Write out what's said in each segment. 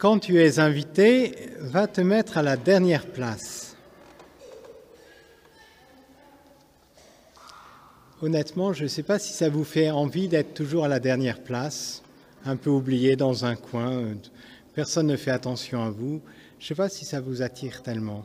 Quand tu es invité, va te mettre à la dernière place. Honnêtement, je ne sais pas si ça vous fait envie d'être toujours à la dernière place, un peu oublié dans un coin, personne ne fait attention à vous. Je ne sais pas si ça vous attire tellement.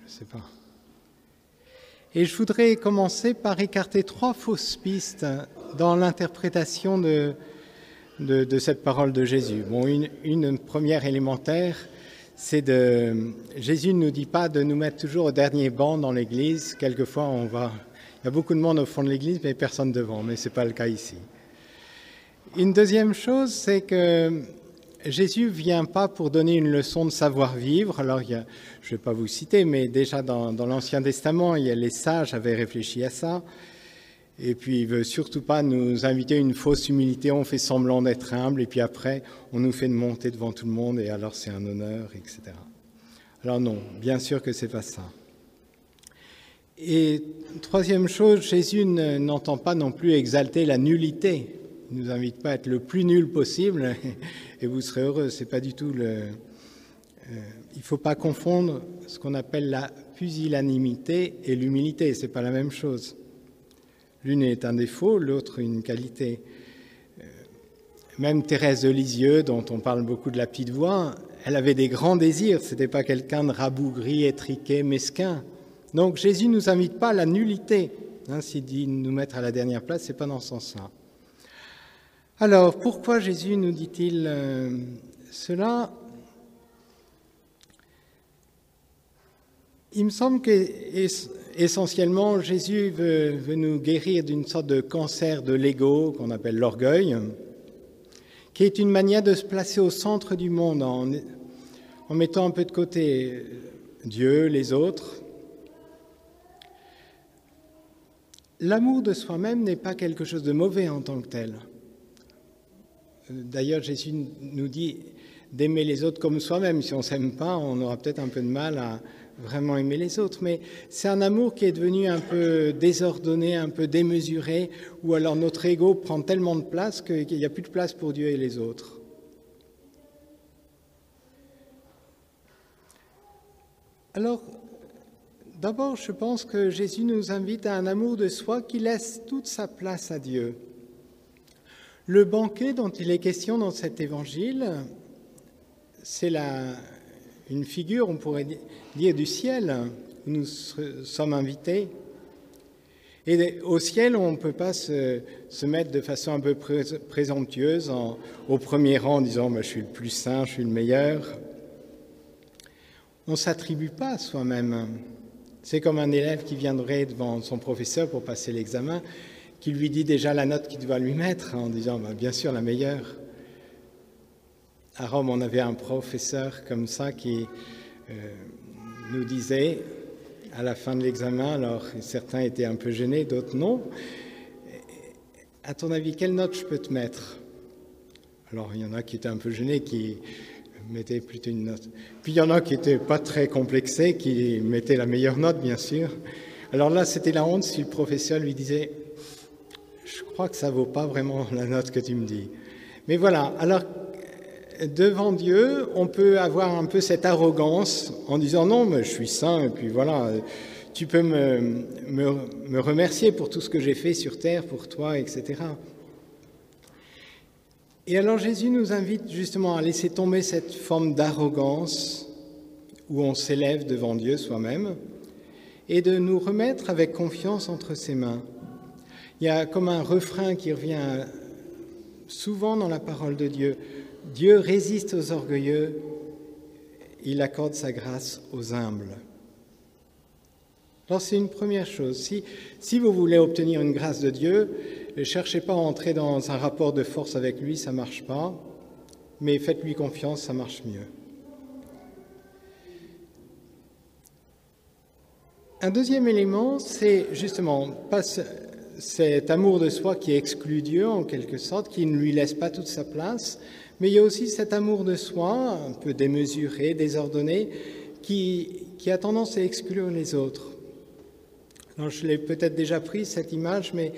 Je ne sais pas. Et je voudrais commencer par écarter 3 fausses pistes dans l'interprétation de cette parole de Jésus. Bon, une première élémentaire, c'est Jésus ne nous dit pas de nous mettre toujours au dernier banc dans l'église. Quelquefois, il y a beaucoup de monde au fond de l'église, mais personne devant, mais ce n'est pas le cas ici. Une deuxième chose, c'est que Jésus ne vient pas pour donner une leçon de savoir-vivre. Alors, je ne vais pas vous citer, mais déjà dans l'Ancien Testament, les sages avaient réfléchi à ça. Et puis, il ne veut surtout pas nous inviter à une fausse humilité. On fait semblant d'être humble, et puis après, on nous fait monter devant tout le monde, et alors c'est un honneur, etc. Alors non, bien sûr que ce n'est pas ça. Et troisième chose, Jésus n'entend pas non plus exalter la nullité. Il ne nous invite pas à être le plus nul possible, et vous serez heureux. C'est pas du tout il ne faut pas confondre ce qu'on appelle la pusillanimité et l'humilité. Ce n'est pas la même chose. L'une est un défaut, l'autre une qualité. Même Thérèse de Lisieux, dont on parle beaucoup de la petite voix, elle avait des grands désirs. Ce n'était pas quelqu'un de rabougri, étriqué, mesquin. Donc Jésus ne nous invite pas à la nullité. S'il dit nous mettre à la dernière place, ce n'est pas dans ce sens-là. Alors, pourquoi Jésus nous dit-il cela ? Il me semble qu'essentiellement, Jésus veut nous guérir d'une sorte de cancer de l'ego, qu'on appelle l'orgueil, qui est une manière de se placer au centre du monde en mettant un peu de côté Dieu, les autres. L'amour de soi-même n'est pas quelque chose de mauvais en tant que tel. D'ailleurs, Jésus nous dit d'aimer les autres comme soi-même. Si on ne s'aime pas, on aura peut-être un peu de mal à vraiment aimer les autres. Mais c'est un amour qui est devenu un peu désordonné, un peu démesuré, ou alors notre ego prend tellement de place qu'il n'y a plus de place pour Dieu et les autres. Alors, d'abord, je pense que Jésus nous invite à un amour de soi qui laisse toute sa place à Dieu. Le banquet dont il est question dans cet évangile, c'est une figure, on pourrait dire, du ciel, où nous sommes invités. Et au ciel, on ne peut pas se mettre de façon un peu présomptueuse au premier rang en disant « je suis le plus saint, je suis le meilleur ». On ne s'attribue pas à soi-même. C'est comme un élève qui viendrait devant son professeur pour passer l'examen, qui lui dit déjà la note qu'il doit lui mettre, en disant bien sûr la meilleure. À Rome, on avait un professeur comme ça qui nous disait à la fin de l'examen, alors certains étaient un peu gênés, d'autres non, à ton avis, quelle note je peux te mettre ? Alors il y en a qui étaient un peu gênés, qui mettaient plutôt une note. Puis il y en a qui n'étaient pas très complexés, qui mettaient la meilleure note, bien sûr. Alors là, c'était la honte si le professeur lui disait « Je crois que ça ne vaut pas vraiment la note que tu me dis. » Mais voilà, alors devant Dieu, on peut avoir un peu cette arrogance en disant « Non, mais je suis saint, et puis voilà, tu peux me remercier pour tout ce que j'ai fait sur terre pour toi, etc. » Et alors Jésus nous invite justement à laisser tomber cette forme d'arrogance où on s'élève devant Dieu soi-même et de nous remettre avec confiance entre ses mains. Il y a comme un refrain qui revient souvent dans la parole de Dieu. Dieu résiste aux orgueilleux, il accorde sa grâce aux humbles. Alors c'est une première chose. Si vous voulez obtenir une grâce de Dieu, ne cherchez pas à entrer dans un rapport de force avec lui, ça ne marche pas, mais faites-lui confiance, ça marche mieux. Un deuxième élément, c'est justement pas cet amour de soi qui exclut Dieu en quelque sorte, qui ne lui laisse pas toute sa place, mais il y a aussi cet amour de soi, un peu démesuré, désordonné, qui a tendance à exclure les autres. Alors, je l'ai peut-être déjà pris, cette image, mais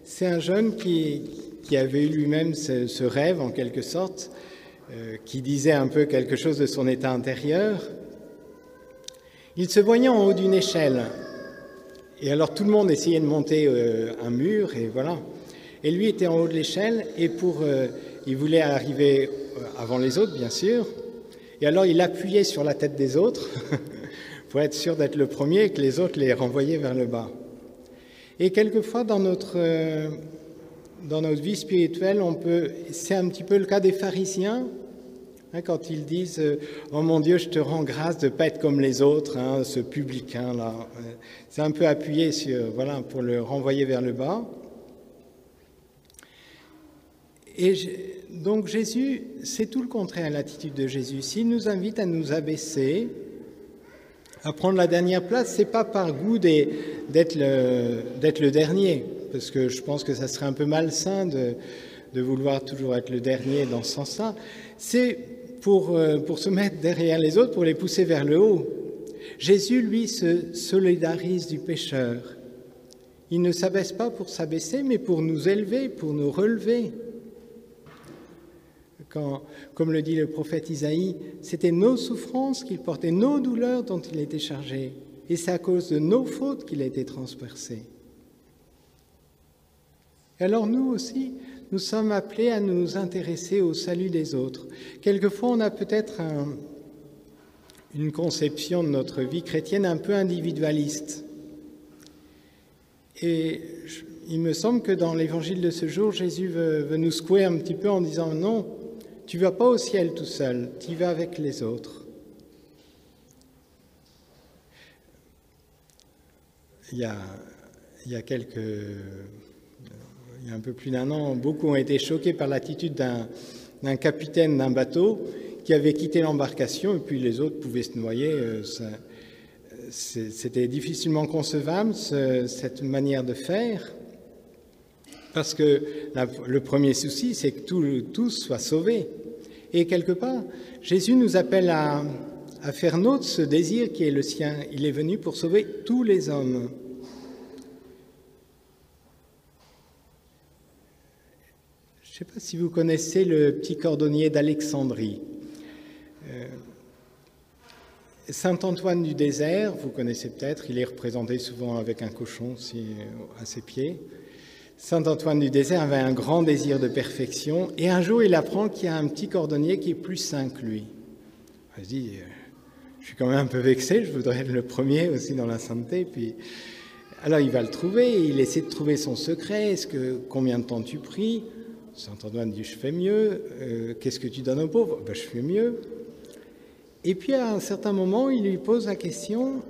c'est un jeune qui avait eu lui-même ce rêve, en quelque sorte, qui disait un peu quelque chose de son état intérieur. Il se voyait en haut d'une échelle. Et alors tout le monde essayait de monter un mur, et voilà. Et lui était en haut de l'échelle, et il voulait arriver avant les autres, bien sûr. Et alors il appuyait sur la tête des autres pour être sûr d'être le premier et que les autres les renvoyaient vers le bas. Et quelquefois dans notre vie spirituelle, c'est un petit peu le cas des pharisiens, quand ils disent « Oh mon Dieu, je te rends grâce de ne pas être comme les autres, ce publicain-là ». C'est un peu appuyé pour le renvoyer vers le bas. Et donc Jésus, c'est tout le contraire, l'attitude de Jésus. S'il nous invite à nous abaisser, à prendre la dernière place, ce n'est pas par goût d'être le dernier, parce que je pense que ça serait un peu malsain de vouloir toujours être le dernier dans ce sens-là. C'est pour se mettre derrière les autres, pour les pousser vers le haut. Jésus, lui, se solidarise du pécheur. Il ne s'abaisse pas pour s'abaisser, mais pour nous élever, pour nous relever. Comme le dit le prophète Isaïe, c'était nos souffrances qu'il portait, nos douleurs dont il était chargé. Et c'est à cause de nos fautes qu'il a été transpercé. Et alors nous aussi, nous sommes appelés à nous intéresser au salut des autres. Quelquefois, on a peut-être une conception de notre vie chrétienne un peu individualiste. Et il me semble que dans l'évangile de ce jour, Jésus veut nous secouer un petit peu en disant « Non, tu ne vas pas au ciel tout seul, tu y vas avec les autres. » Il y a un peu plus d'un an, beaucoup ont été choqués par l'attitude d'un capitaine d'un bateau qui avait quitté l'embarcation et puis les autres pouvaient se noyer. C'était difficilement concevable, cette manière de faire, parce que le premier souci, c'est que tous soient sauvés. Et quelque part, Jésus nous appelle à faire nôtre ce désir qui est le sien. Il est venu pour sauver tous les hommes. Je ne sais pas si vous connaissez le petit cordonnier d'Alexandrie. Saint Antoine du désert, vous connaissez peut-être, il est représenté souvent avec un cochon aussi à ses pieds. Saint Antoine du désert avait un grand désir de perfection et un jour il apprend qu'il y a un petit cordonnier qui est plus saint que lui. Il se dit, je suis quand même un peu vexé, je voudrais être le premier aussi dans la sainteté. Puis, alors il va le trouver, il essaie de trouver son secret, combien de temps tu pries? Saint Antoine dit, je fais mieux. Qu'est-ce que tu donnes aux pauvres? Je fais mieux. Et puis à un certain moment, il lui pose la question,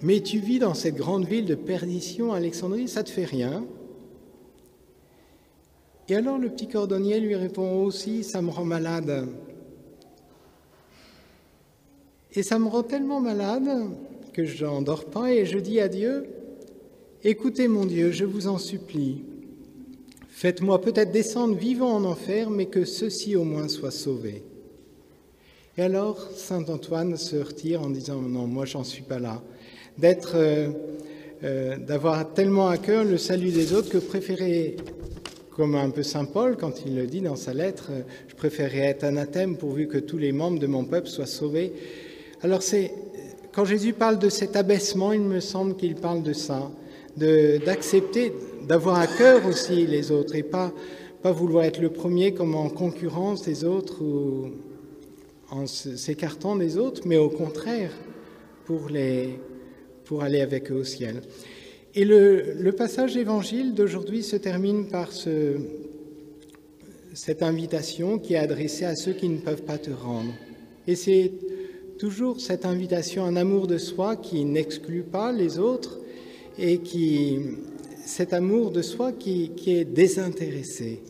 mais tu vis dans cette grande ville de perdition, Alexandrie, ça te fait rien? Et alors le petit cordonnier lui répond aussi, ça me rend malade. Et ça me rend tellement malade que je n'en dors pas et je dis à Dieu, écoutez mon Dieu, je vous en supplie, faites-moi peut-être descendre vivant en enfer, mais que ceux-ci au moins soient sauvés. Et alors, saint Antoine se retire en disant « Non, moi, j'en suis pas là ». D'avoir tellement à cœur le salut des autres que préférer, comme un peu saint Paul, quand il le dit dans sa lettre, « Je préférerais être anathème pourvu que tous les membres de mon peuple soient sauvés ». Alors, quand Jésus parle de cet abaissement, il me semble qu'il parle de ça, d'accepter, d'avoir à cœur aussi les autres et pas vouloir être le premier comme en concurrence des autres ou en s'écartant des autres, mais au contraire, pour aller avec eux au ciel. Et le passage d'évangile d'aujourd'hui se termine par cette invitation qui est adressée à ceux qui ne peuvent pas te rendre. Et c'est toujours cette invitation, un amour de soi qui n'exclut pas les autres et cet amour de soi qui est désintéressé.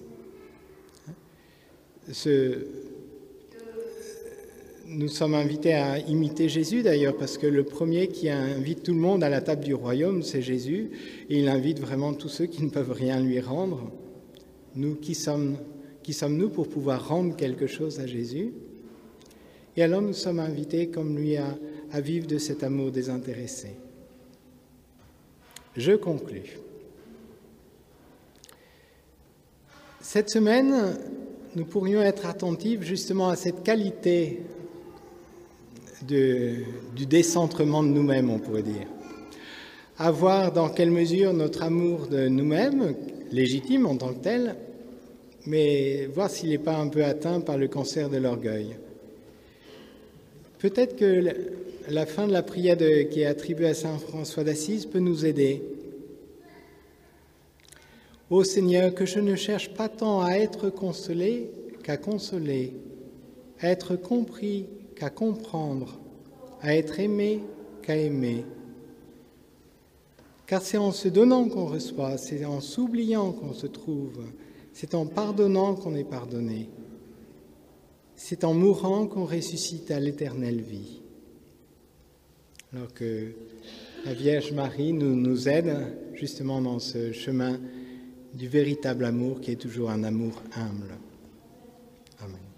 Nous sommes invités à imiter Jésus d'ailleurs, parce que le premier qui invite tout le monde à la table du royaume, c'est Jésus, et il invite vraiment tous ceux qui ne peuvent rien lui rendre. Nous, qui sommes-nous pour pouvoir rendre quelque chose à Jésus? Et alors nous sommes invités, comme lui, à vivre de cet amour désintéressé. Je conclus. Cette semaine, nous pourrions être attentifs justement à cette qualité du décentrement de nous-mêmes, on pourrait dire. À voir dans quelle mesure notre amour de nous-mêmes, légitime en tant que tel, mais voir s'il n'est pas un peu atteint par le cancer de l'orgueil. Peut-être que la fin de la prière qui est attribuée à saint François d'Assise peut nous aider. Ô Seigneur, que je ne cherche pas tant à être consolé qu'à consoler, à être compris qu'à comprendre, à être aimé qu'à aimer. Car c'est en se donnant qu'on reçoit, c'est en s'oubliant qu'on se trouve, c'est en pardonnant qu'on est pardonné. C'est en mourant qu'on ressuscite à l'éternelle vie. Alors que la Vierge Marie nous aide justement dans ce chemin du véritable amour qui est toujours un amour humble. Amen.